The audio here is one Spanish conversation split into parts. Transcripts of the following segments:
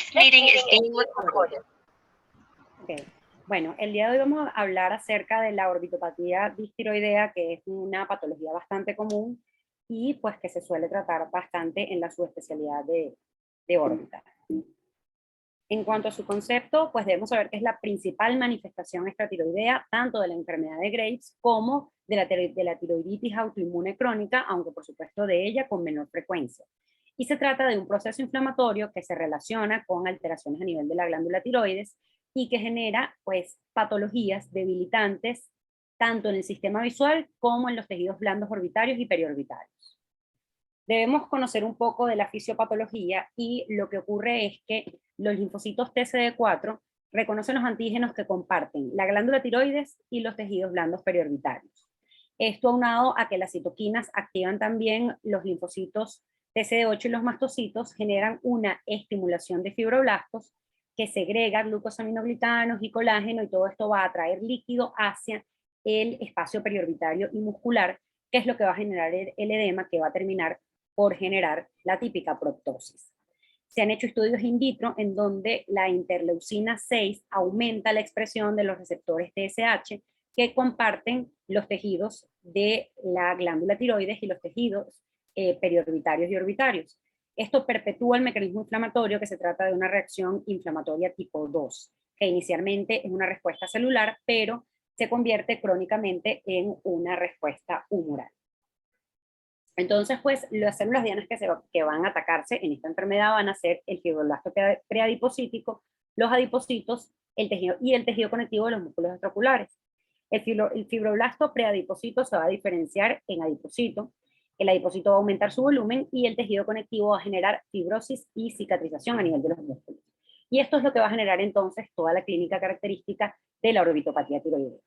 This meeting is being recorded. Okay. Bueno, el día de hoy vamos a hablar acerca de la orbitopatía distiroidea, que es una patología bastante común y pues que se suele tratar bastante en la subespecialidad de órbita. En cuanto a su concepto, pues debemos saber que es la principal manifestación extratiroidea tanto de la enfermedad de Graves como de la tiroiditis autoinmune crónica, aunque por supuesto de ella con menor frecuencia. Y se trata de un proceso inflamatorio que se relaciona con alteraciones a nivel de la glándula tiroides y que genera pues patologías debilitantes tanto en el sistema visual como en los tejidos blandos orbitarios y periorbitarios. Debemos conocer un poco de la fisiopatología y lo que ocurre es que los linfocitos TCD4 reconocen los antígenos que comparten la glándula tiroides y los tejidos blandos periorbitarios. Esto aunado a que las citoquinas activan también los linfocitos TCD8 y los mastocitos, generan una estimulación de fibroblastos que segrega glucosaminoglutanos y colágeno, y todo esto va a atraer líquido hacia el espacio periorbitario y muscular, que es lo que va a generar el edema, que va a terminar por generar la típica proptosis. Se han hecho estudios in vitro en donde la interleucina 6 aumenta la expresión de los receptores TSH que comparten los tejidos de la glándula tiroides y los tejidos periorbitarios y orbitarios. Esto perpetúa el mecanismo inflamatorio, que se trata de una reacción inflamatoria tipo 2, que inicialmente es una respuesta celular, pero se convierte crónicamente en una respuesta humoral. Entonces, pues, las células dianas que van a atacarse en esta enfermedad van a ser el fibroblasto preadipocítico, los adipocitos, el tejido conectivo de los músculos extraoculares. El fibroblasto preadipocito se va a diferenciar en adipocito, el adipocito va a aumentar su volumen y el tejido conectivo va a generar fibrosis y cicatrización a nivel de los músculos. Y esto es lo que va a generar entonces toda la clínica característica de la orbitopatía tiroidea.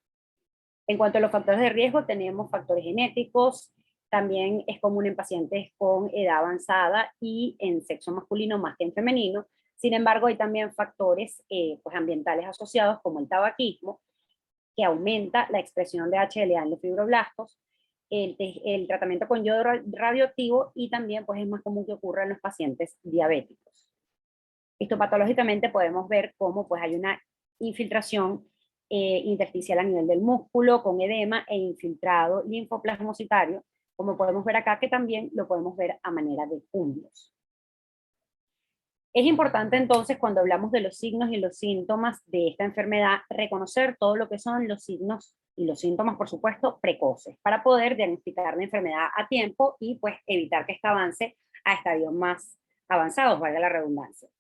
En cuanto a los factores de riesgo, tenemos factores genéticos, también es común en pacientes con edad avanzada y en sexo masculino más que en femenino. Sin embargo, hay también factores pues ambientales asociados como el tabaquismo, que aumenta la expresión de HLA en los fibroblastos, el tratamiento con yodo radioactivo, y también pues es más común que ocurra en los pacientes diabéticos. Histopatológicamente podemos ver cómo pues hay una infiltración intersticial a nivel del músculo con edema e infiltrado linfoplasmocitario, como podemos ver acá, que también lo podemos ver a manera de puntos. Es importante entonces, cuando hablamos de los signos y los síntomas de esta enfermedad, reconocer todo lo que son los signos y los síntomas, por supuesto, precoces, para poder diagnosticar la enfermedad a tiempo y pues evitar que esta avance a estadios más avanzados, valga la redundancia.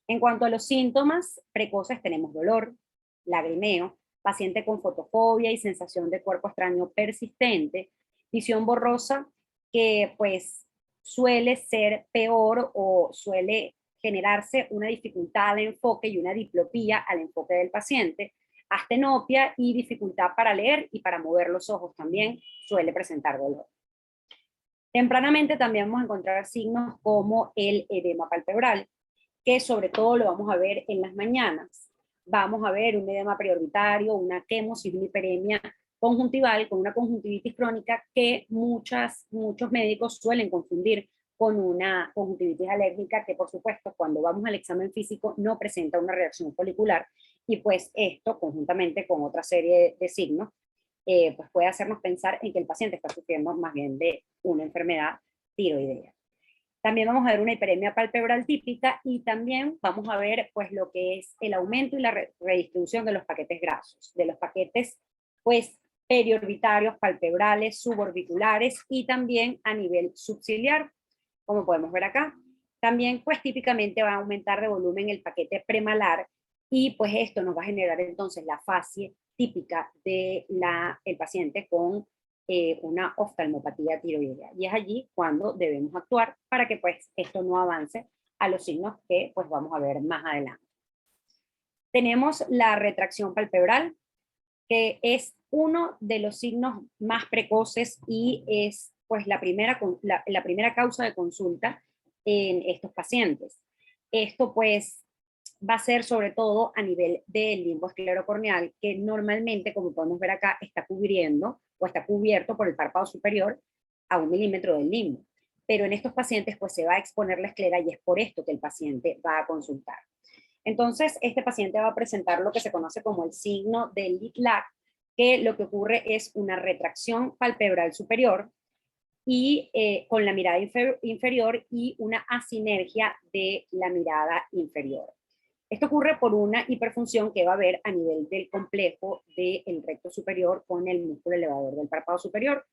En cuanto a los síntomas precoces, tenemos dolor, lagrimeo, paciente con fotofobia y sensación de cuerpo extraño persistente, visión borrosa, que pues suele ser peor o suele generarse una dificultad de enfoque y una diplopía al enfoque del paciente, astenopia y dificultad para leer y para mover los ojos también suele presentar dolor. Tempranamente también vamos a encontrar signos como el edema palpebral, que sobre todo lo vamos a ver en las mañanas. Vamos a ver un edema preorbitario, una quemosis, una hiperemia conjuntival con una conjuntivitis crónica que muchos médicos suelen confundir con una conjuntivitis alérgica, que por supuesto cuando vamos al examen físico no presenta una reacción folicular, y pues esto conjuntamente con otra serie de signos pues puede hacernos pensar en que el paciente está sufriendo más bien de una enfermedad tiroidea. También vamos a ver una hiperemia palpebral típica, y también vamos a ver pues lo que es el aumento y la redistribución de los paquetes grasos, de los paquetes pues periorbitarios, palpebrales, suborbiculares y también a nivel subciliar, como podemos ver acá. También pues típicamente va a aumentar de volumen el paquete premalar, y pues esto nos va a generar entonces la fascie típica del paciente con una oftalmopatía tiroidea, y es allí cuando debemos actuar para que pues esto no avance a los signos que pues vamos a ver más adelante. Tenemos la retracción palpebral, que es uno de los signos más precoces y es pues la primera causa de consulta en estos pacientes. Esto pues va a ser sobre todo a nivel del limbo esclerocorneal, que normalmente, como podemos ver acá, está cubriendo o está cubierto por el párpado superior a 1 milímetro del limbo. pero en estos pacientes pues se va a exponer la esclera y es por esto que el paciente va a consultar. Entonces, este paciente va a presentar lo que se conoce como el signo del Lit-Lag, que lo que ocurre es una retracción palpebral superior y con la mirada inferior y una asinergia de la mirada inferior. Esto ocurre por una hiperfunción que va a haber a nivel del complejo del recto superior con el músculo elevador del párpado superior.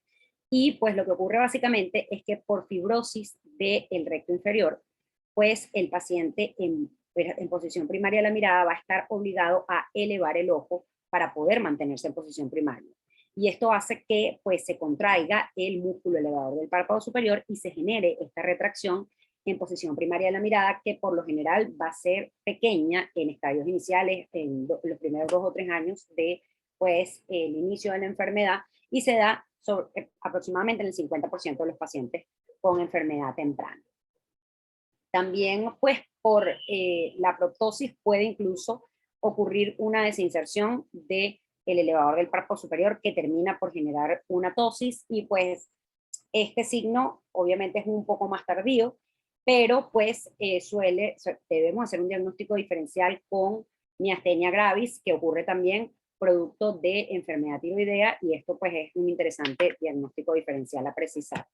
Y pues lo que ocurre básicamente es que por fibrosis del recto inferior, pues el paciente en posición primaria de la mirada va a estar obligado a elevar el ojo para poder mantenerse en posición primaria. Y esto hace que pues se contraiga el músculo elevador del párpado superior y se genere esta retracción en posición primaria de la mirada, que por lo general va a ser pequeña en estadios iniciales, en los primeros 2 o 3 años de pues el inicio de la enfermedad, y se da aproximadamente en el 50% de los pacientes con enfermedad temprana. También, pues, por la proptosis puede incluso ocurrir una desinserción del elevador del párpado superior que termina por generar una ptosis, y pues este signo obviamente es un poco más tardío, pero pues debemos hacer un diagnóstico diferencial con miastenia gravis, que ocurre también producto de enfermedad tiroidea, y esto pues es un interesante diagnóstico diferencial a precisar.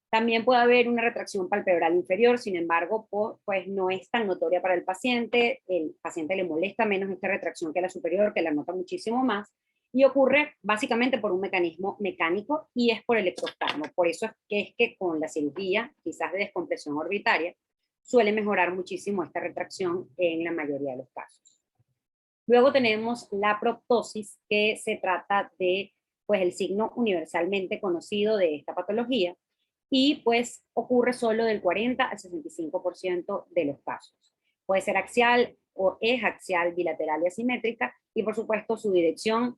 También puede haber una retracción palpebral inferior, sin embargo, pues no es tan notoria para el paciente le molesta menos esta retracción que la superior, que la nota muchísimo más, y ocurre básicamente por un mecanismo mecánico y es por el ectoftalmo. Por eso es que con la cirugía, quizás de descompresión orbitaria, suele mejorar muchísimo esta retracción en la mayoría de los casos. Luego tenemos la proptosis, que se trata de pues el signo universalmente conocido de esta patología, y pues ocurre solo del 40 al 65% de los casos. Puede ser axial o es axial, bilateral y asimétrica, y por supuesto su dirección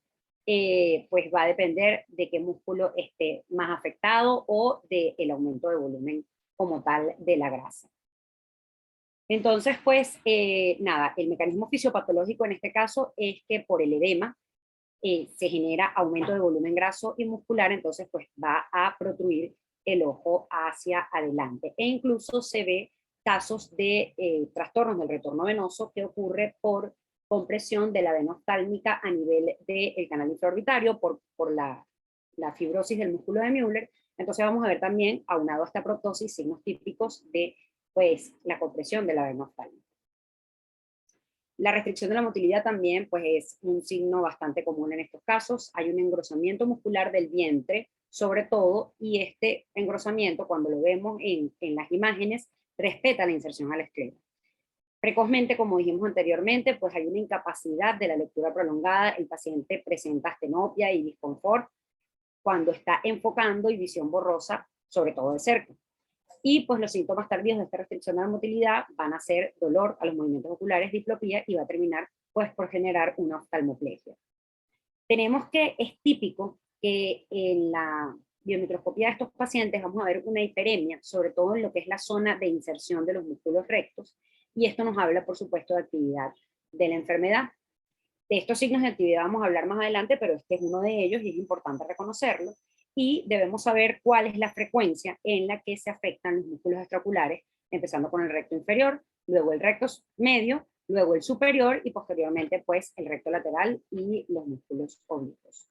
pues va a depender de qué músculo esté más afectado o del aumento de volumen como tal de la grasa. Entonces, pues nada, el mecanismo fisiopatológico en este caso es que por el edema se genera aumento de volumen graso y muscular, entonces pues va a protruir el ojo hacia adelante. E incluso se ve casos de trastornos del retorno venoso que ocurre por compresión de la vena oftálmica a nivel del canal infraorbitario por la fibrosis del músculo de Müller. Entonces vamos a ver también, aunado a esta proptosis, signos típicos de pues, la compresión de la vena oftálmica. La restricción de la motilidad también pues, es un signo bastante común en estos casos. Hay un engrosamiento muscular del vientre, sobre todo, y este engrosamiento, cuando lo vemos en las imágenes, respeta la inserción a la esclera. Precozmente, como dijimos anteriormente, pues hay una incapacidad de la lectura prolongada, el paciente presenta astenopia y disconfort cuando está enfocando y visión borrosa, sobre todo de cerca. Y pues los síntomas tardíos de esta restricción de la motilidad van a ser dolor a los movimientos oculares, diplopía, y va a terminar pues por generar una oftalmoplegia. Tenemos que es típico que en la biomicroscopía de estos pacientes vamos a ver una hiperemia, sobre todo en lo que es la zona de inserción de los músculos rectos, y esto nos habla por supuesto de actividad de la enfermedad. De estos signos de actividad vamos a hablar más adelante, pero este es uno de ellos y es importante reconocerlo. Y debemos saber cuál es la frecuencia en la que se afectan los músculos extraoculares, empezando con el recto inferior, luego el recto medio, luego el superior y posteriormente pues el recto lateral y los músculos oblicuos.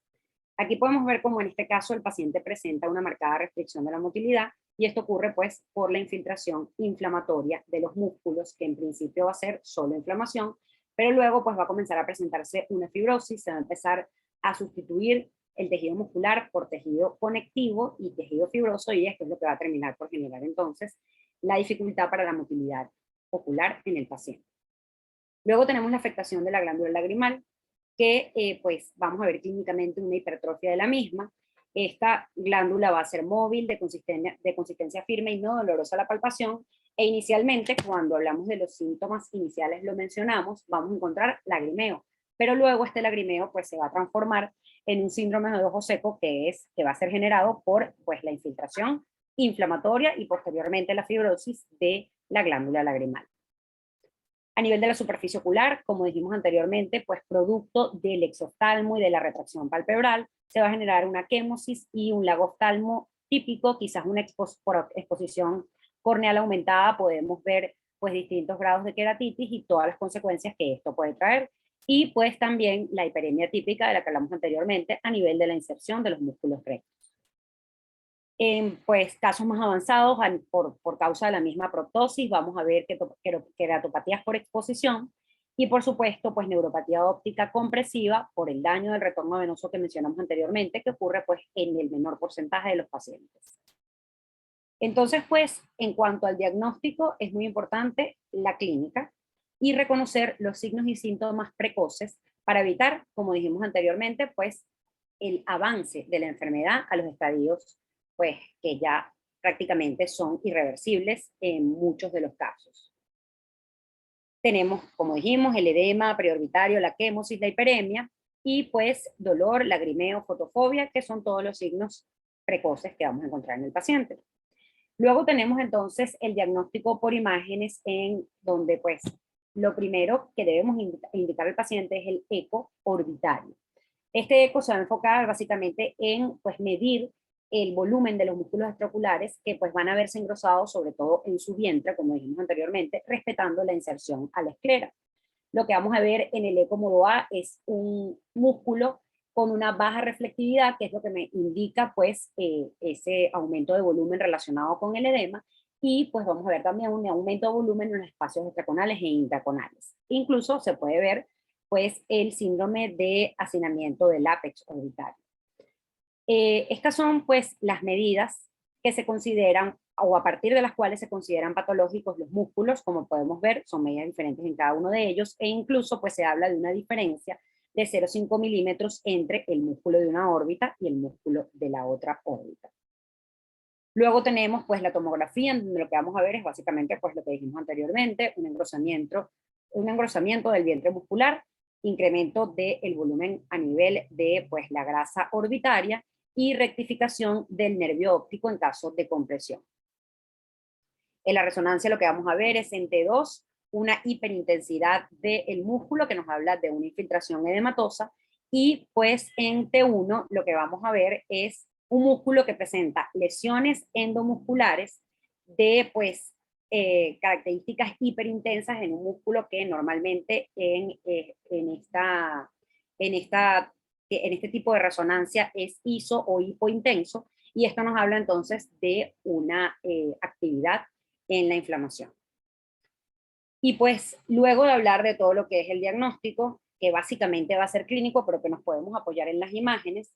Aquí podemos ver cómo en este caso el paciente presenta una marcada restricción de la motilidad, y esto ocurre pues por la infiltración inflamatoria de los músculos, que en principio va a ser solo inflamación, pero luego pues va a comenzar a presentarse una fibrosis, se va a empezar a sustituir el tejido muscular por tejido conectivo y tejido fibroso, y esto es lo que va a terminar por generar entonces la dificultad para la motilidad ocular en el paciente. Luego tenemos la afectación de la glándula lagrimal, que pues vamos a ver clínicamente una hipertrofia de la misma. Esta glándula va a ser móvil, de consistencia firme y no dolorosa a la palpación, e inicialmente cuando hablamos de los síntomas iniciales lo mencionamos, vamos a encontrar lagrimeo, pero luego este lagrimeo pues se va a transformar en un síndrome de ojo seco que va a ser generado por pues la infiltración inflamatoria y posteriormente la fibrosis de la glándula lagrimal. A nivel de la superficie ocular, como dijimos anteriormente, pues producto del exoftalmo y de la retracción palpebral, se va a generar una quémosis y un lagoftalmo típico, quizás una por exposición corneal aumentada podemos ver pues distintos grados de queratitis y todas las consecuencias que esto puede traer. Y pues también la hiperemia típica de la que hablamos anteriormente a nivel de la inserción de los músculos rectos. En pues, casos más avanzados, por causa de la misma proptosis, vamos a ver queratopatías por exposición y, por supuesto, pues, neuropatía óptica compresiva por el daño del retorno venoso que mencionamos anteriormente, que ocurre pues, en el menor porcentaje de los pacientes. Entonces, pues, en cuanto al diagnóstico, es muy importante la clínica y reconocer los signos y síntomas precoces para evitar, como dijimos anteriormente, pues, el avance de la enfermedad a los estadios pues que ya prácticamente son irreversibles en muchos de los casos. Tenemos, como dijimos, el edema preorbitario, la quémosis, la hiperemia y pues dolor, lagrimeo, fotofobia, que son todos los signos precoces que vamos a encontrar en el paciente. Luego tenemos entonces el diagnóstico por imágenes en donde pues lo primero que debemos indicar al paciente es el eco orbitario. Este eco se va a enfocar básicamente en pues medir el volumen de los músculos extraoculares que pues van a verse engrosados sobre todo en su vientre, como dijimos anteriormente, respetando la inserción a la esclera. Lo que vamos a ver en el eco modo A es un músculo con una baja reflectividad, que es lo que me indica pues ese aumento de volumen relacionado con el edema, y pues vamos a ver también un aumento de volumen en los espacios extraconales e intraconales. Incluso se puede ver pues el síndrome de hacinamiento del ápex orbitario. Estas son pues las medidas que se consideran o a partir de las cuales se consideran patológicos los músculos. Como podemos ver, son medidas diferentes en cada uno de ellos e incluso pues se habla de una diferencia de 0,5 milímetros entre el músculo de una órbita y el músculo de la otra órbita. Luego tenemos pues la tomografía, en donde lo que vamos a ver es básicamente pues lo que dijimos anteriormente, un engrosamiento del vientre muscular, incremento del volumen a nivel de pues la grasa orbitaria y rectificación del nervio óptico en caso de compresión. En la resonancia lo que vamos a ver es en T2 una hiperintensidad del músculo que nos habla de una infiltración edematosa y pues en T1 lo que vamos a ver es un músculo que presenta lesiones endomusculares de pues características hiperintensas en un músculo que normalmente en este tipo de resonancia es iso o hipointenso, y esto nos habla entonces de una actividad en la inflamación. Y pues luego de hablar de todo lo que es el diagnóstico, que básicamente va a ser clínico, pero que nos podemos apoyar en las imágenes,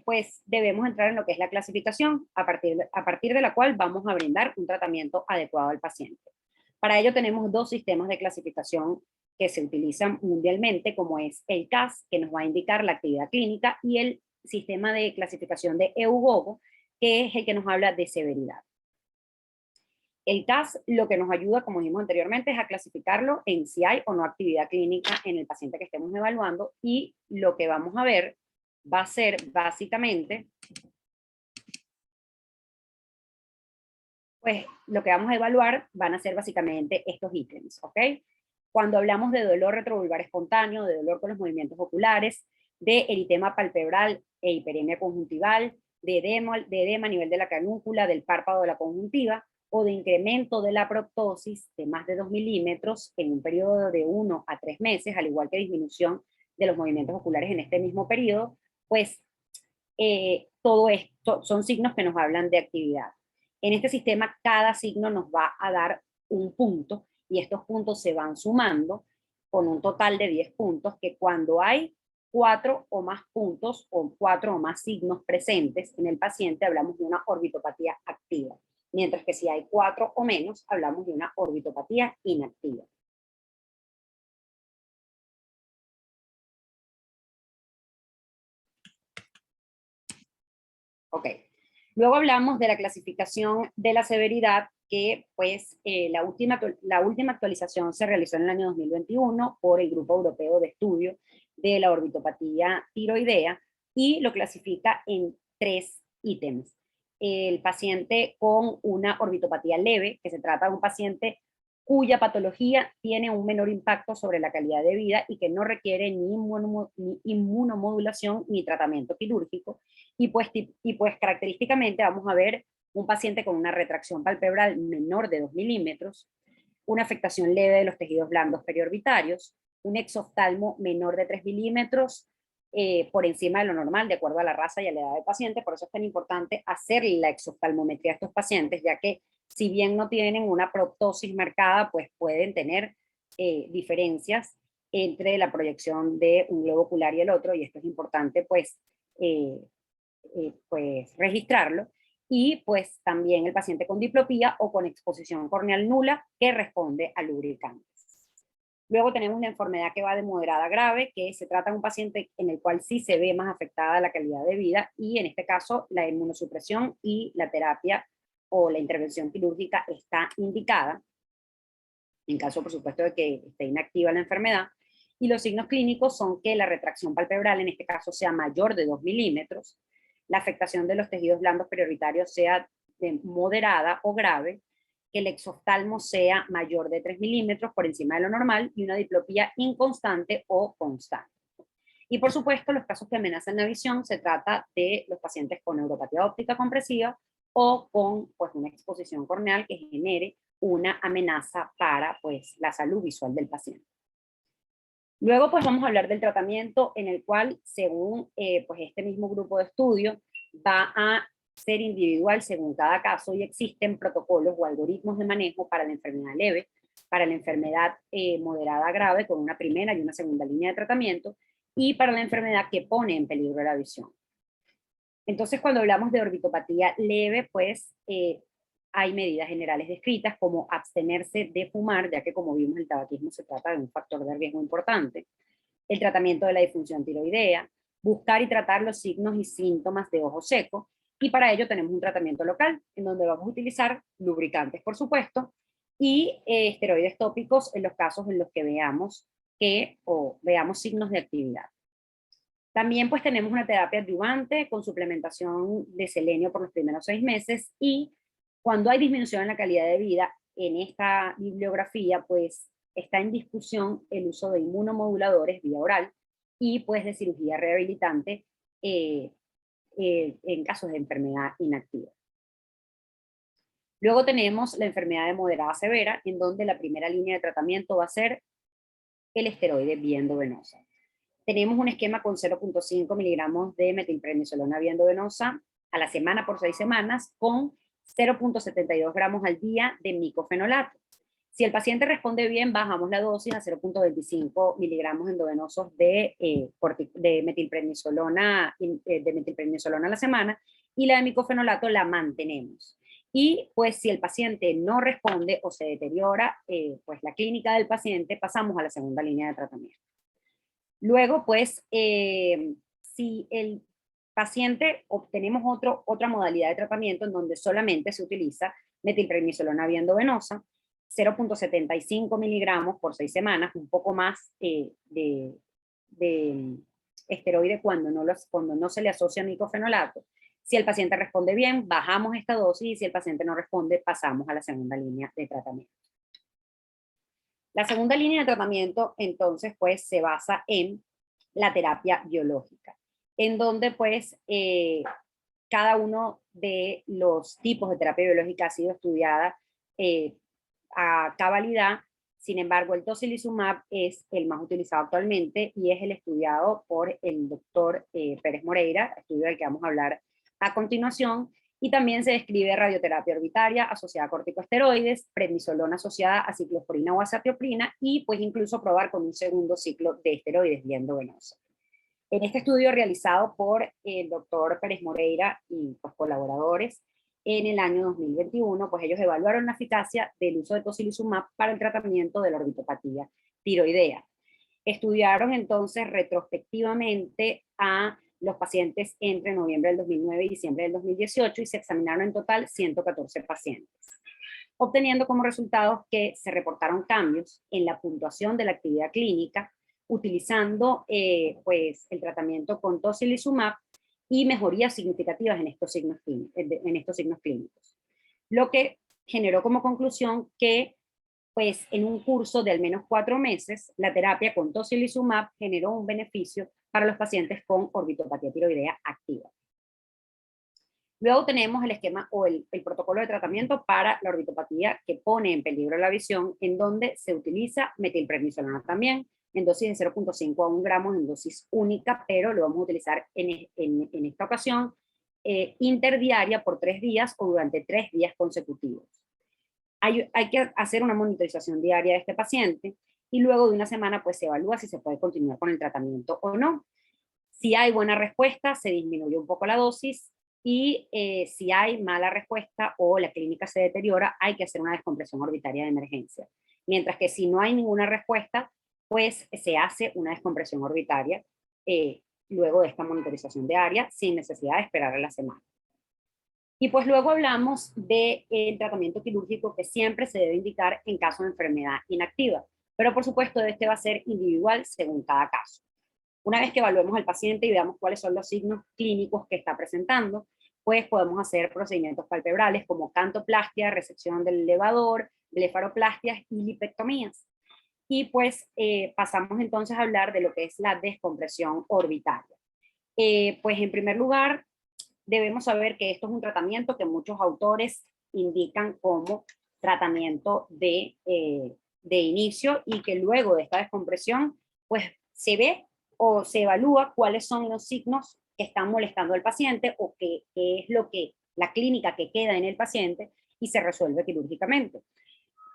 pues debemos entrar en lo que es la clasificación, a partir de la cual vamos a brindar un tratamiento adecuado al paciente. Para ello tenemos dos sistemas de clasificación que se utilizan mundialmente, como es el CAS, que nos va a indicar la actividad clínica, y el sistema de clasificación de EUGOGO, que es el que nos habla de severidad. El CAS lo que nos ayuda, como dijimos anteriormente, es a clasificarlo en si hay o no actividad clínica en el paciente que estemos evaluando, y lo que vamos a ver va a ser básicamente, pues lo que vamos a evaluar van a ser básicamente estos ítems, ¿ok? Cuando hablamos de dolor retrovulvar espontáneo, de dolor con los movimientos oculares, de eritema palpebral e hiperemia conjuntival, de edema a nivel de la canúncula, del párpado de la conjuntiva, o de incremento de la proptosis de más de 2 milímetros en un periodo de 1 a 3 meses, al igual que disminución de los movimientos oculares en este mismo periodo, pues todo esto son signos que nos hablan de actividad. En este sistema cada signo nos va a dar un punto y estos puntos se van sumando con un total de 10 puntos, que cuando hay 4 o más puntos o 4 o más signos presentes en el paciente hablamos de una orbitopatía activa, mientras que si hay 4 o menos hablamos de una orbitopatía inactiva. Ok, luego hablamos de la clasificación de la severidad, que pues la última actualización se realizó en el año 2021 por el Grupo Europeo de Estudio de la Orbitopatía Tiroidea, y lo clasifica en 3 ítems. El paciente con una orbitopatía leve, que se trata de un paciente cuya patología tiene un menor impacto sobre la calidad de vida y que no requiere ni inmunomodulación ni tratamiento quirúrgico. Y pues característicamente vamos a ver un paciente con una retracción palpebral menor de 2 milímetros, una afectación leve de los tejidos blandos periorbitarios, un exoftalmo menor de 3 milímetros por encima de lo normal, de acuerdo a la raza y a la edad del paciente. Por eso es tan importante hacer la exoftalmometría a estos pacientes, ya que si bien no tienen una proptosis marcada, pues pueden tener diferencias entre la proyección de un globo ocular y el otro, y esto es importante pues registrarlo. Y pues también el paciente con diplopía o con exposición corneal nula que responde a lubricantes. Luego tenemos la enfermedad que va de moderada a grave, que se trata de un paciente en el cual sí se ve más afectada la calidad de vida, y en este caso la inmunosupresión y la terapia o la intervención quirúrgica está indicada, en caso por supuesto de que esté inactiva la enfermedad. Y los signos clínicos son que la retracción palpebral en este caso sea mayor de 2 milímetros, la afectación de los tejidos blandos prioritarios sea de moderada o grave, que el exoftalmo sea mayor de 3 milímetros por encima de lo normal y una diplopía inconstante o constante. Y por supuesto, los casos que amenazan la visión se trata de los pacientes con neuropatía óptica compresiva o con pues, una exposición corneal que genere una amenaza para pues, la salud visual del paciente. Luego pues vamos a hablar del tratamiento en el cual, según pues este mismo grupo de estudio, va a ser individual según cada caso y existen protocolos o algoritmos de manejo para la enfermedad leve, para la enfermedad moderada a grave con una primera y una segunda línea de tratamiento y para la enfermedad que pone en peligro la visión. Entonces cuando hablamos de orbitopatía leve, pues hay medidas generales descritas como abstenerse de fumar, ya que como vimos el tabaquismo se trata de un factor de riesgo importante, el tratamiento de la disfunción tiroidea, buscar y tratar los signos y síntomas de ojo seco, y para ello tenemos un tratamiento local, en donde vamos a utilizar lubricantes, por supuesto, y esteroides tópicos en los casos en los que veamos signos de actividad. También pues tenemos una terapia adyuvante con suplementación de selenio por los primeros 6 meses, y cuando hay disminución en la calidad de vida, en esta bibliografía pues está en discusión el uso de inmunomoduladores vía oral y pues de cirugía rehabilitante en casos de enfermedad inactiva. Luego tenemos la enfermedad de moderada a severa, en donde la primera línea de tratamiento va a ser el esteroide vía endovenosa. Tenemos un esquema con 0.5 miligramos de metilprednisolona vía endovenosa a la semana por 6 semanas con 0.72 gramos al día de micofenolato. Si el paciente responde bien, bajamos la dosis a 0.25 miligramos endovenosos de metilprednisolona a la semana, y la de micofenolato la mantenemos. Y pues si el paciente no responde o se deteriora pues la clínica del paciente, pasamos a la segunda línea de tratamiento. Luego, pues, si el paciente obtenemos otra modalidad de tratamiento en donde solamente se utiliza metilprednisolona vía endovenosa, 0.75 miligramos por 6 semanas, un poco más de esteroide cuando no se le asocia micofenolato. Si el paciente responde bien, bajamos esta dosis, y si el paciente no responde, pasamos a la segunda línea de tratamiento. La segunda línea de tratamiento, entonces, pues se basa en la terapia biológica, en donde pues cada uno de los tipos de terapia biológica ha sido estudiada a cabalidad. Sin embargo, el tocilizumab es el más utilizado actualmente y es el estudiado por el doctor Pérez Moreira, estudio del que vamos a hablar a continuación. Y también se describe radioterapia orbitaria asociada a corticosteroides, prednisolona asociada a ciclosporina o azatioprina, y pues incluso probar con un segundo ciclo de esteroides vía endovenosa. En este estudio realizado por el doctor Pérez Moreira y pues, colaboradores en el año 2021, pues ellos evaluaron la eficacia del uso de tocilizumab para el tratamiento de la orbitopatía tiroidea. Estudiaron entonces retrospectivamente a los pacientes entre noviembre del 2009 y diciembre del 2018 y se examinaron en total 114 pacientes, obteniendo como resultados que se reportaron cambios en la puntuación de la actividad clínica utilizando pues, el tratamiento con tocilizumab y mejorías significativas en estos signos clínicos, lo que generó como conclusión que pues en un curso de al menos 4 meses, la terapia con tocilizumab generó un beneficio para los pacientes con orbitopatía tiroidea activa. Luego tenemos el esquema o el protocolo de tratamiento para la orbitopatía que pone en peligro la visión, en donde se utiliza metilprednisolona también, en dosis de 0.5 a 1 gramos en dosis única, pero lo vamos a utilizar en esta ocasión interdiaria por 3 días o durante 3 días consecutivos. Hay que hacer una monitorización diaria de este paciente y luego de una semana pues se evalúa si se puede continuar con el tratamiento o no. Si hay buena respuesta, se disminuye un poco la dosis y si hay mala respuesta o la clínica se deteriora, hay que hacer una descompresión orbitaria de emergencia. Mientras que si no hay ninguna respuesta, pues se hace una descompresión orbitaria luego de esta monitorización diaria sin necesidad de esperar a la semana. Y pues luego hablamos del tratamiento quirúrgico que siempre se debe indicar en caso de enfermedad inactiva, pero por supuesto este va a ser individual según cada caso. Una vez que evaluemos al paciente y veamos cuáles son los signos clínicos que está presentando, pues podemos hacer procedimientos palpebrales como cantoplastia, resección del elevador, blefaroplastias y lipectomías. Y pues pasamos entonces a hablar de lo que es la descompresión orbitaria. Pues en primer lugar, debemos saber que esto es un tratamiento que muchos autores indican como tratamiento de inicio y que luego de esta descompresión, pues se ve o se evalúa cuáles son los signos que están molestando al paciente o qué es lo que la clínica que queda en el paciente y se resuelve quirúrgicamente.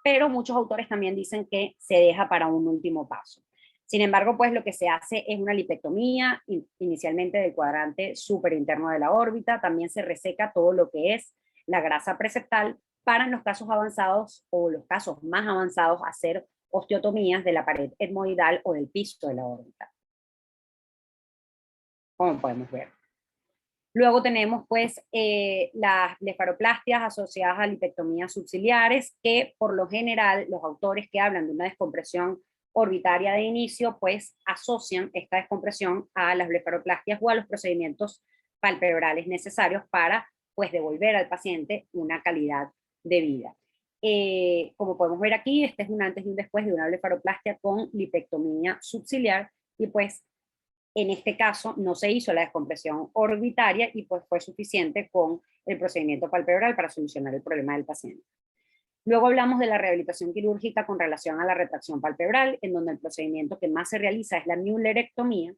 Pero muchos autores también dicen que se deja para un último paso. Sin embargo, pues lo que se hace es una lipectomía, inicialmente del cuadrante superinterno de la órbita, también se reseca todo lo que es la grasa preseptal para en los casos avanzados o los casos más avanzados hacer osteotomías de la pared etmoidal o del piso de la órbita, como podemos ver. Luego tenemos pues las blefaroplastias asociadas a lipectomías subciliares, que por lo general los autores que hablan de una descompresión orbitaria de inicio, pues asocian esta descompresión a las blefaroplastias o a los procedimientos palpebrales necesarios para pues devolver al paciente una calidad de vida. Como podemos ver aquí, este es un antes y un después de una blefaroplastia con lipectomía subciliar y pues en este caso no se hizo la descompresión orbitaria y pues fue suficiente con el procedimiento palpebral para solucionar el problema del paciente. Luego hablamos de la rehabilitación quirúrgica con relación a la retracción palpebral, en donde el procedimiento que más se realiza es la müllerectomía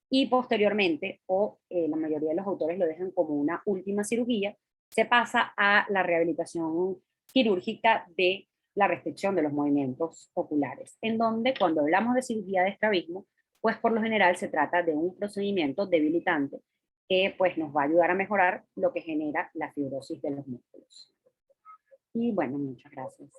y posteriormente, la mayoría de los autores lo dejan como una última cirugía, se pasa a la rehabilitación quirúrgica de la restricción de los movimientos oculares, en donde cuando hablamos de cirugía de estrabismo, pues por lo general se trata de un procedimiento debilitante que pues nos va a ayudar a mejorar lo que genera la fibrosis de los músculos. Y bueno, muchas gracias.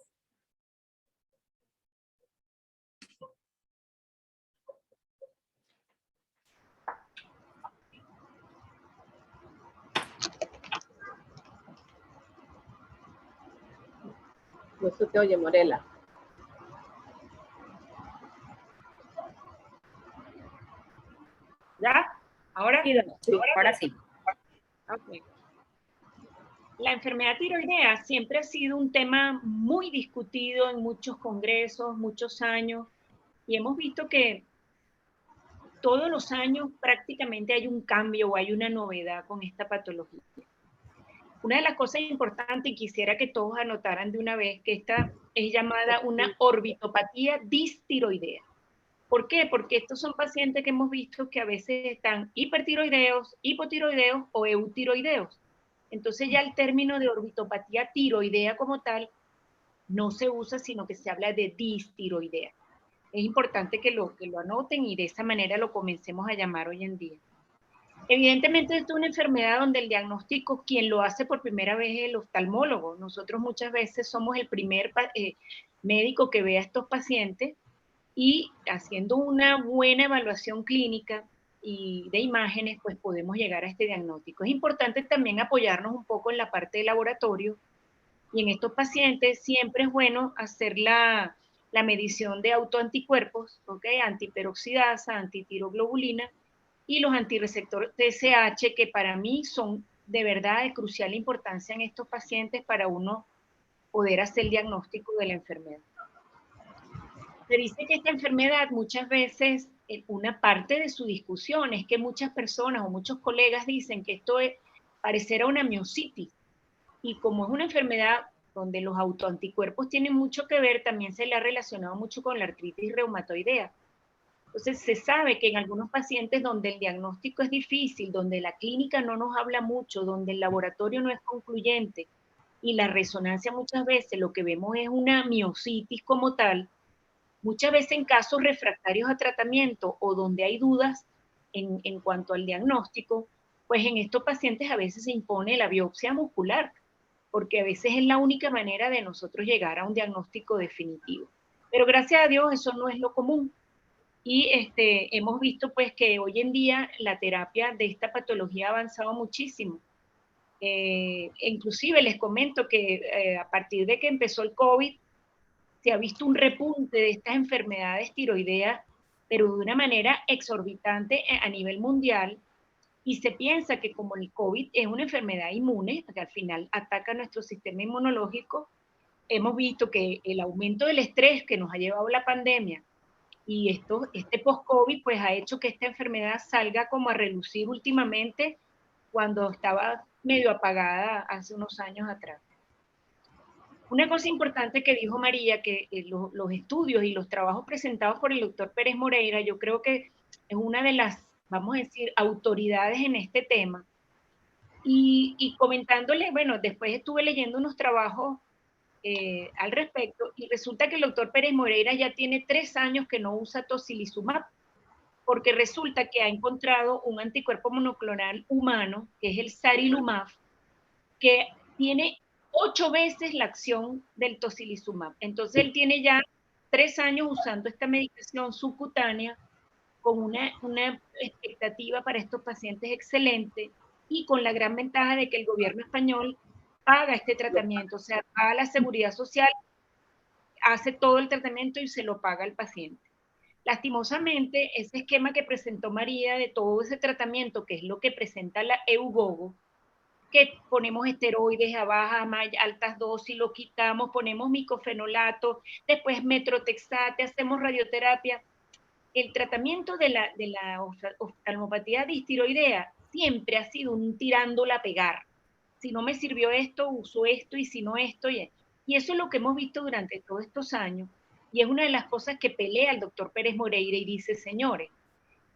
No se te oye, Morela. ¿Ya? ¿Ahora? Sí, ahora sí. Okay. La enfermedad tiroidea siempre ha sido un tema muy discutido en muchos congresos, muchos años, y hemos visto que todos los años prácticamente hay un cambio o hay una novedad con esta patología. Una de las cosas importantes, y quisiera que todos anotaran de una vez, que esta es llamada una orbitopatía distiroidea. ¿Por qué? Porque estos son pacientes que hemos visto que a veces están hipertiroideos, hipotiroideos o eutiroideos. Entonces ya el término de orbitopatía tiroidea como tal no se usa, sino que se habla de distiroidea. Es importante que lo anoten y de esa manera lo comencemos a llamar hoy en día. Evidentemente esto es una enfermedad donde el diagnóstico, quien lo hace por primera vez es el oftalmólogo. Nosotros muchas veces somos el primer médico que ve a estos pacientes y haciendo una buena evaluación clínica y de imágenes, pues podemos llegar a este diagnóstico. Es importante también apoyarnos un poco en la parte de laboratorio y en estos pacientes siempre es bueno hacer la medición de autoanticuerpos, ¿ok? Antiperoxidasa, antitiroglobulina y los antirreceptores TSH, que para mí son de verdad de crucial importancia en estos pacientes para uno poder hacer el diagnóstico de la enfermedad. Se dice que esta enfermedad muchas veces, una parte de su discusión es que muchas personas o muchos colegas dicen que esto es parecer a una miositis. Y como es una enfermedad donde los autoanticuerpos tienen mucho que ver, también se le ha relacionado mucho con la artritis reumatoidea. Entonces se sabe que en algunos pacientes donde el diagnóstico es difícil, donde la clínica no nos habla mucho, donde el laboratorio no es concluyente y la resonancia muchas veces lo que vemos es una miositis como tal, muchas veces en casos refractarios a tratamiento o donde hay dudas en cuanto al diagnóstico, pues en estos pacientes a veces se impone la biopsia muscular, porque a veces es la única manera de nosotros llegar a un diagnóstico definitivo. Pero gracias a Dios eso no es lo común. Y hemos visto pues que hoy en día la terapia de esta patología ha avanzado muchísimo. Inclusive les comento que a partir de que empezó el COVID, se ha visto un repunte de estas enfermedades tiroideas, pero de una manera exorbitante a nivel mundial. Y se piensa que como el COVID es una enfermedad inmune, que al final ataca nuestro sistema inmunológico, hemos visto que el aumento del estrés que nos ha llevado la pandemia y este post-COVID pues ha hecho que esta enfermedad salga como a relucir últimamente cuando estaba medio apagada hace unos años atrás. Una cosa importante que dijo María, que los estudios y los trabajos presentados por el doctor Pérez Moreira, yo creo que es una de las, vamos a decir, autoridades en este tema. Y comentándole, bueno, después estuve leyendo unos trabajos al respecto y resulta que el doctor Pérez Moreira ya tiene 3 años que no usa tocilizumab, porque resulta que ha encontrado un anticuerpo monoclonal humano, que es el sarilumab, que tiene 8 veces la acción del tocilizumab. Entonces él tiene ya 3 años usando esta medicación subcutánea con una expectativa para estos pacientes excelente y con la gran ventaja de que el gobierno español paga este tratamiento, o sea, paga la seguridad social, hace todo el tratamiento y se lo paga al paciente. Lastimosamente, ese esquema que presentó María de todo ese tratamiento, que es lo que presenta la EUGOGO, que ponemos esteroides a bajas, altas dosis, lo quitamos, ponemos micofenolato, después metrotexate, hacemos radioterapia. El tratamiento de la oftalmopatía distiroidea siempre ha sido un tirándola a pegar. Si no me sirvió esto, uso esto, y si no esto. Y eso es lo que hemos visto durante todos estos años. Y es una de las cosas que pelea el doctor Pérez Moreira y dice, señores,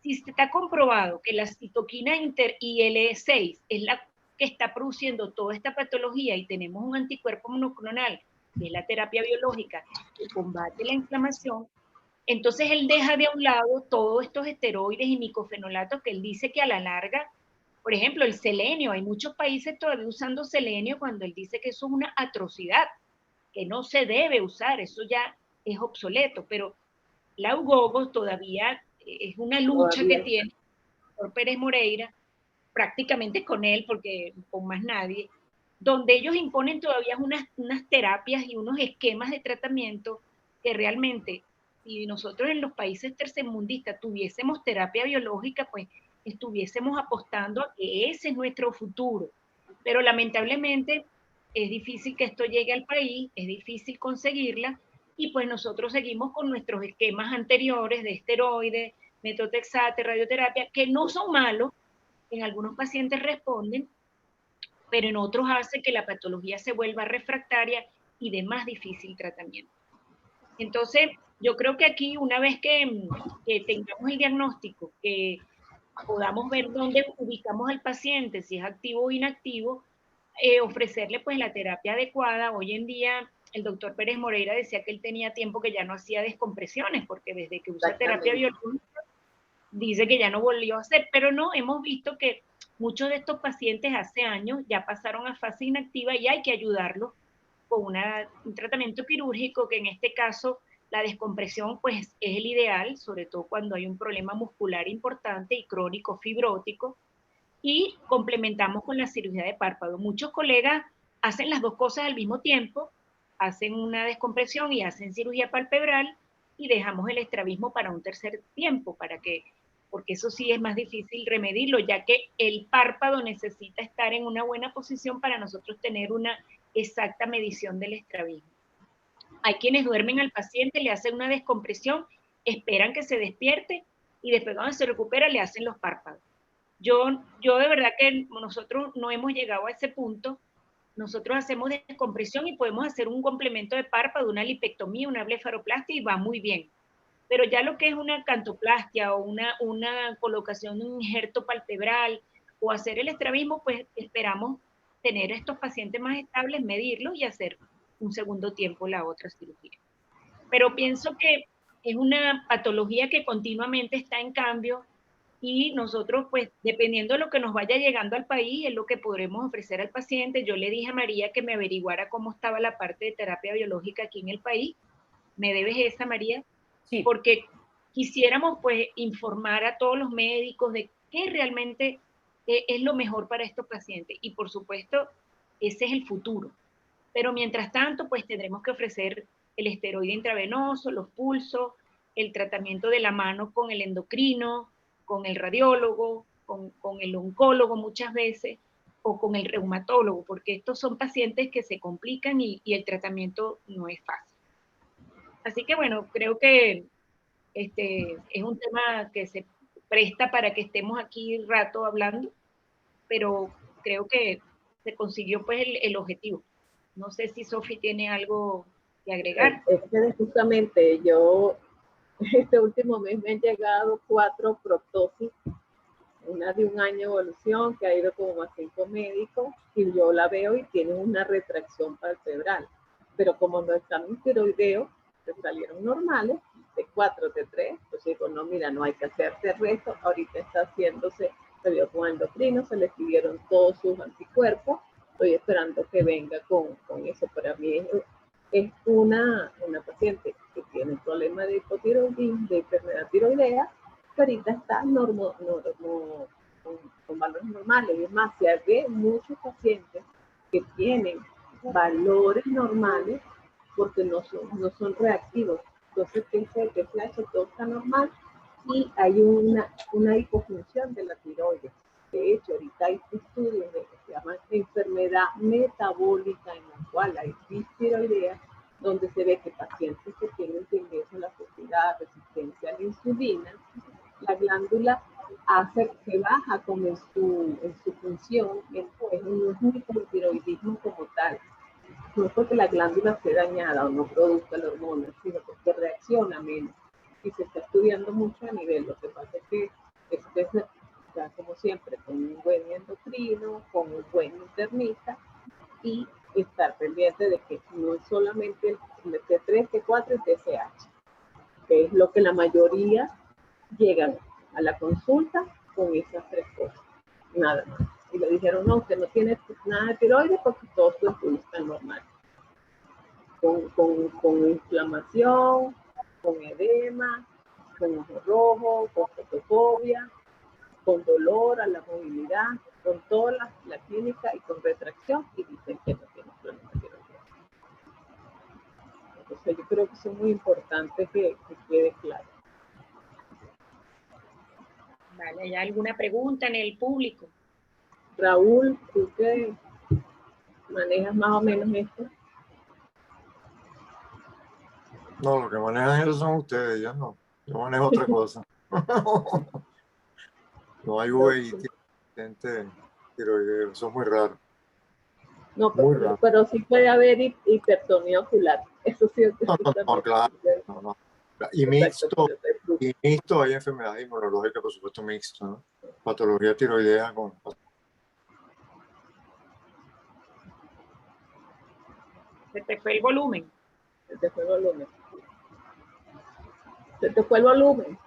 si está comprobado que la citoquina IL-6 es la que está produciendo toda esta patología y tenemos un anticuerpo monoclonal, que es la terapia biológica, que combate la inflamación, entonces él deja de un lado todos estos esteroides y micofenolatos que él dice que a la larga, por ejemplo, el selenio, hay muchos países todavía usando selenio cuando él dice que eso es una atrocidad, que no se debe usar, eso ya es obsoleto, pero la UGOGO todavía es una lucha que tiene por Pérez Moreira, prácticamente con él, porque con más nadie, donde ellos imponen todavía unas terapias y unos esquemas de tratamiento que realmente, si nosotros en los países tercermundistas tuviésemos terapia biológica, pues estuviésemos apostando a que ese es nuestro futuro. Pero lamentablemente es difícil que esto llegue al país, es difícil conseguirla, y pues nosotros seguimos con nuestros esquemas anteriores de esteroides, metotrexate, radioterapia, que no son malos, en algunos pacientes responden, pero en otros hace que la patología se vuelva refractaria y de más difícil tratamiento. Entonces, yo creo que aquí, una vez que tengamos el diagnóstico, que podamos ver dónde ubicamos al paciente, si es activo o inactivo, ofrecerle pues la terapia adecuada. Hoy en día, el doctor Pérez Moreira decía que él tenía tiempo que ya no hacía descompresiones, porque desde que usa terapia biológica, dice que ya no volvió a hacer, pero no, hemos visto que muchos de estos pacientes hace años ya pasaron a fase inactiva y hay que ayudarlos con un tratamiento quirúrgico, que en este caso la descompresión pues es el ideal, sobre todo cuando hay un problema muscular importante y crónico fibrótico, y complementamos con la cirugía de párpado. Muchos colegas hacen las dos cosas al mismo tiempo, hacen una descompresión y hacen cirugía palpebral y dejamos el estrabismo para un tercer tiempo, porque eso sí es más difícil remedirlo, ya que el párpado necesita estar en una buena posición para nosotros tener una exacta medición del estrabismo. Hay quienes duermen al paciente, le hacen una descompresión, esperan que se despierte y después cuando se recupera le hacen los párpados. Yo de verdad que nosotros no hemos llegado a ese punto. Nosotros hacemos descompresión y podemos hacer un complemento de párpado, una lipectomía, una blefaroplastia y va muy bien. Pero ya lo que es una cantoplastia o una colocación de un injerto palpebral o hacer el estrabismo, pues esperamos tener a estos pacientes más estables, medirlos y hacer un segundo tiempo la otra cirugía. Pero pienso que es una patología que continuamente está en cambio y nosotros, pues, dependiendo de lo que nos vaya llegando al país, es lo que podremos ofrecer al paciente. Yo le dije a María que me averiguara cómo estaba la parte de terapia biológica aquí en el país. ¿Me debes esa, María? Sí. Porque quisiéramos, pues, informar a todos los médicos de qué realmente es lo mejor para estos pacientes. Y, por supuesto, ese es el futuro. Pero mientras tanto, pues tendremos que ofrecer el esteroide intravenoso, los pulsos, el tratamiento de la mano con el endocrino, con el radiólogo, con el oncólogo muchas veces, o con el reumatólogo, porque estos son pacientes que se complican y el tratamiento no es fácil. Así que bueno, creo que es un tema que se presta para que estemos aquí rato hablando, pero creo que se consiguió pues el objetivo. No sé si Sofi tiene algo que agregar. Es que justamente yo, este último mes me han llegado 4 proptosis, una de 1 año de evolución que ha ido como a 5 médicos y yo la veo y tiene una retracción palpebral. Pero como no están en tiroideo, que salieron normales, de 4, de 3, pues digo, no, mira, no hay que hacerte el resto, ahorita está haciéndose, se vio con endocrino, se le pidieron todos sus anticuerpos, estoy esperando que venga con eso. Para mí es una paciente que tiene un problema de hipotiroidismo, de enfermedad tiroidea, que ahorita está con valores normales. Es más, se ve muchos pacientes que tienen valores normales porque no son reactivos. Entonces, piensa que todo está normal y hay una hipofunción de la tiroides. De hecho, ahorita hay estudios que se llaman enfermedad metabólica, en la cual hay distiroidea, donde se ve que pacientes que tienen tendencia a la obesidad, resistencia a la insulina, la glándula se baja como en su función, pues no es un hipotiroidismo como tal. No es porque la glándula esté dañada o no produzca la hormona, sino porque reacciona menos. Y se está estudiando mucho a nivel. Lo que pasa es que esto es, ya como siempre, con un buen endocrino, con un buen internista y estar pendiente de que no es solamente el T3, T4 y TSH, que es lo que la mayoría llegan a la consulta con esas 3 cosas, nada más. Y le dijeron, no, usted no tiene nada de tiroides porque todos sus estudios están normales. Con inflamación, con edema, con ojo rojo, con fotofobia, con dolor a la movilidad, con toda la clínica y con retracción, y dicen que no tienen problema de tiroides. Entonces yo creo que eso es muy importante que quede claro. Vale, ¿hay alguna pregunta en el público? Raúl, tú que manejas más o menos esto. No, lo que manejan ellos son ustedes, yo no. Yo manejo otra cosa. No hay uveitis, tiroideo, eso es muy raro. No, Muy raro. pero sí puede haber hipertonía ocular. Eso sí. No, claro. No. Y mixto hay enfermedades inmunológicas, por supuesto, mixto, ¿no? Patología tiroidea con... Se te fue el volumen. Se te fue el volumen. Se te fue el volumen.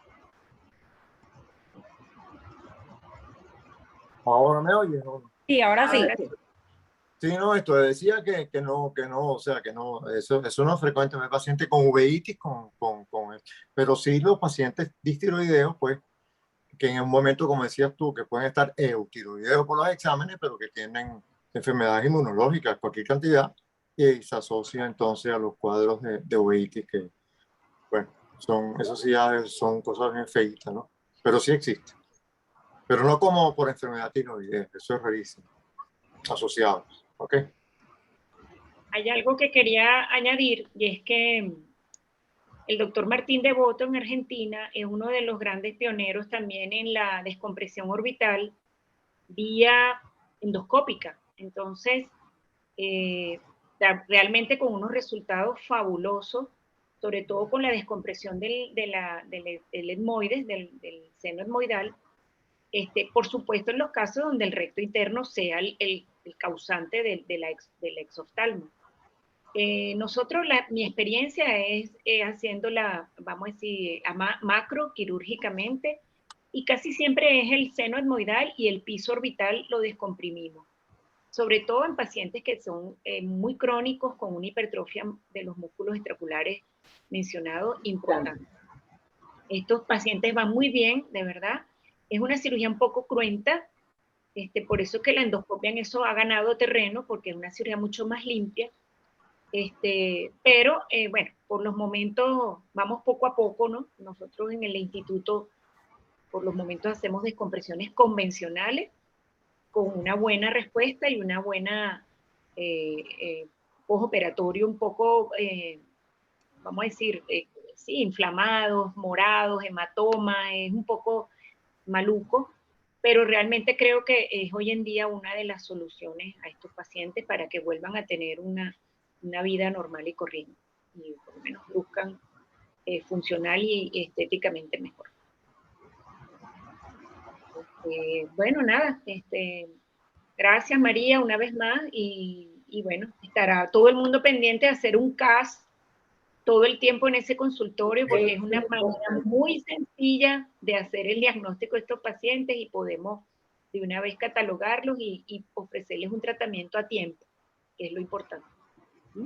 ¿Ahora me oyes? Sí, ahora sí. Sí, no, esto decía que no, o sea, que no, eso no es frecuente en el paciente con uveitis, pero sí los pacientes distiroideos, pues, que en un momento, como decías tú, que pueden estar eutiroideos por los exámenes, pero que tienen enfermedades inmunológicas, cualquier cantidad, y se asocia entonces a los cuadros de uveitis, que, bueno, eso sí ya son cosas bien feitas, ¿no? Pero sí existe. Pero no como por enfermedad tiroidea, eso es rarísimo, asociados, ¿ok? hay algo que quería añadir, y es que el doctor Martín Devoto en Argentina es uno de los grandes pioneros también en la descompresión orbital vía endoscópica. Entonces, realmente con unos resultados fabulosos, sobre todo con la descompresión del etmoides, del seno etmoidal, por supuesto en los casos donde el recto interno sea el causante del exoftalmo. Nosotros, mi experiencia es haciéndola, vamos a decir, macro, quirúrgicamente, y casi siempre es el seno etmoidal y el piso orbital lo descomprimimos, sobre todo en pacientes que son muy crónicos con una hipertrofia de los músculos extraculares mencionados importante. Estos pacientes van muy bien, de verdad. Es una cirugía un poco cruenta, por eso que la endoscopia en eso ha ganado terreno, porque es una cirugía mucho más limpia. Pero bueno, por los momentos vamos poco a poco, ¿no? Nosotros en el instituto por los momentos hacemos descompresiones convencionales con una buena respuesta y una buena postoperatorio un poco, vamos a decir, sí, inflamados, morados, hematomas, es un poco maluco, pero realmente creo que es hoy en día una de las soluciones a estos pacientes para que vuelvan a tener una vida normal y corriente, y por lo menos buscan funcional y estéticamente mejor. Bueno, nada, gracias María una vez más, y bueno, estará todo el mundo pendiente de hacer un CAS todo el tiempo en ese consultorio, porque es una manera muy sencilla de hacer el diagnóstico de estos pacientes y podemos de una vez catalogarlos y ofrecerles un tratamiento a tiempo, que es lo importante. ¿Sí?